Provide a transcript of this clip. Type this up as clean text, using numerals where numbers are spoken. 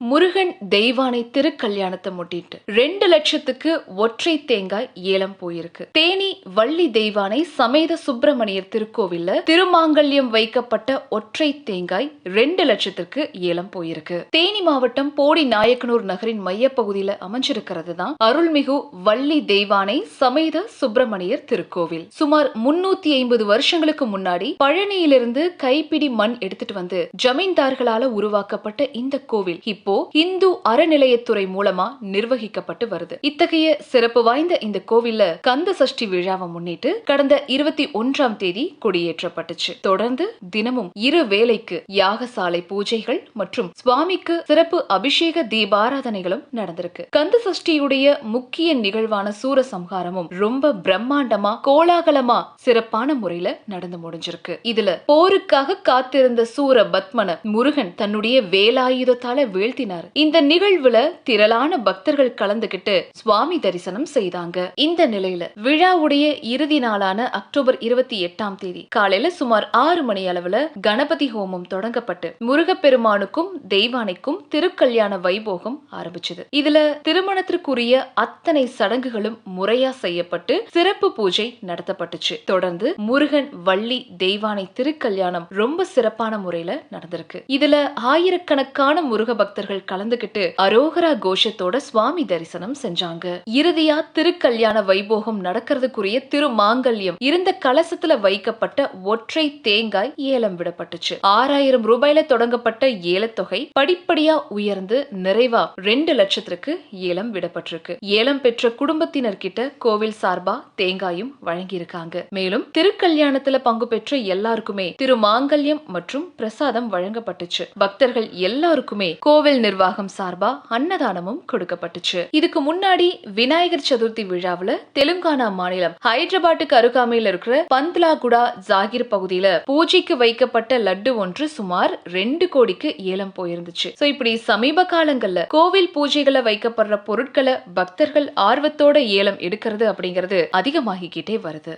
முருகன் தெய்வானை திருக்கல்யாணத்தை முட்டிட்டு 2 லட்சத்துக்கு ஒற்றை தேங்காய் ஏலம் போயிருக்கு. தேனி வள்ளி தெய்வானை சமேத சுப்பிரமணியர் திருக்கோவில்ல திருமாங்கல்யம் வைக்கப்பட்ட ஒற்றை தேங்காய் 2 லட்சத்திற்கு ஏலம் போயிருக்கு. தேனி மாவட்டம் போடி நாயக்கனூர் நகரின் மையப்பகுதியில் அமைஞ்சிருக்கிறது தான் அருள்மிகு வள்ளி தெய்வானை சமேத சுப்பிரமணியர் திருக்கோவில். சுமார் 350 வருஷங்களுக்கு முன்னாடி பழனியிலிருந்து கைப்பிடி மண் எடுத்துட்டு வந்து ஜமீன்தார்களால உருவாக்கப்பட்ட இந்த கோவில் இப்போ இந்து அறநிலையத்துறை மூலமா நிர்வகிக்கப்பட்டு வருது. இத்தகைய சிறப்பு வாய்ந்த இந்த கோவில்ல கந்த சஷ்டி விழாவை முன்னிட்டு கடந்த 21ஆம் தேதி கொடியேற்றப்பட்டுச்சு. தொடர்ந்து தினமும் 2 வேளைக்கு யாகசாலை பூஜைகள் மற்றும் சுவாமிக்கு சிறப்பு அபிஷேக தீபாராதனைகளும் நடந்திருக்கு. கந்த சஷ்டியுடைய முக்கிய நிகழ்வான சூரசம்ஹாரமும் ரொம்ப பிரம்மாண்டமா கோலாகலமா சிறப்பான முறையில நடந்து முடிஞ்சிருக்கு. இதுல போருக்காக காத்திருந்த சூர பத்மன முருகன் தன்னுடைய வேலாயுதத்தால வீழ்த்தினார். இந்த நிகழ்வுல திரளான பக்தர்கள் கலந்துகிட்டு சுவாமி தரிசனம் செய்தாங்க. இந்த நிலையில விழாவுடைய இறுதி நாளான அக்டோபர் 28ஆம் தேதி காலையில சுமார் 6 மணி அளவுல கணபதி ஹோமம் தொடங்கப்பட்டு முருகப்பெருமானுக்கும் தெய்வானைக்கும் திருக்கல்யாண வைபோகம் ஆரம்பிச்சது. இதுல திருமணத்திற்குரிய அத்தனை சடங்குகளும் முறையா செய்யப்பட்டு சிறப்பு பூஜை நடத்தப்பட்டுச்சு. தொடர்ந்து முருகன் வள்ளி தெய்வானை திருக்கல்யாணம் ரொம்ப சிறப்பான முறையில நடந்திருக்கு. இதுல ஆயிரக்கணக்கான முருக பக்தர்கள் கலந்துகிட்டு அரோகரா கோஷத்தோட சுவாமி தரிசனம் செஞ்சாங்க. இறுதியா திருக்கல்யாண வைபோகம் நடக்கிறதுக்குரிய திருமாங்கல்யம் இருந்த கலசத்துல வைக்கப்பட்ட ஒற்றை தேங்காய் ஏலம் விடப்பட்டுச்சு. 6000 ரூபாயில தொடங்கப்பட்ட ஏலத்தொகை படிப்படியா உயர்ந்து நிறைவா 2 லட்சத்திற்கு ஏலம் விடப்பட்டிருக்கு. ஏலம் பெற்ற குடும்பத்தினர் கிட்ட கோவில் சார்பா தேங்காயும் வழங்கியிருக்காங்க. மேலும் திருக்கல்யாணத்துல பங்கு பெற்ற எல்லாருக்குமே திருமாங்கல்யம் மற்றும் பிரசாதம் வழங்கப்பட்டுச்சு. பக்தர்கள் எல்லாருக்குமே கோவில் நிர்வாகம் சார்பா அன்னதானமும் கொடுக்கப்பட்டுச்சு. இதுக்கு முன்னாடி விநாயகர் சதுர்த்தி விழாவுல தெலுங்கானா மாநிலம் ஹைதராபாத்துக்கு அருகாமையில் இருக்கிற பந்த்லாகுடா ஜாகிர் பகுதியில பூஜைக்கு வைக்கப்பட்ட லட்டு ஒன்று சுமார் 2 கோடிக்கு ஏலம் போயிருந்துச்சு. இப்படி சமீப காலங்கள்ல கோவில் பூஜைகளை வைக்கப்படுற பொருட்களை பக்தர்கள் ஆர்வத்தோட ஏலம் எடுக்கிறது அப்படிங்கிறது அதிகமாகிக்கிட்டே வருது.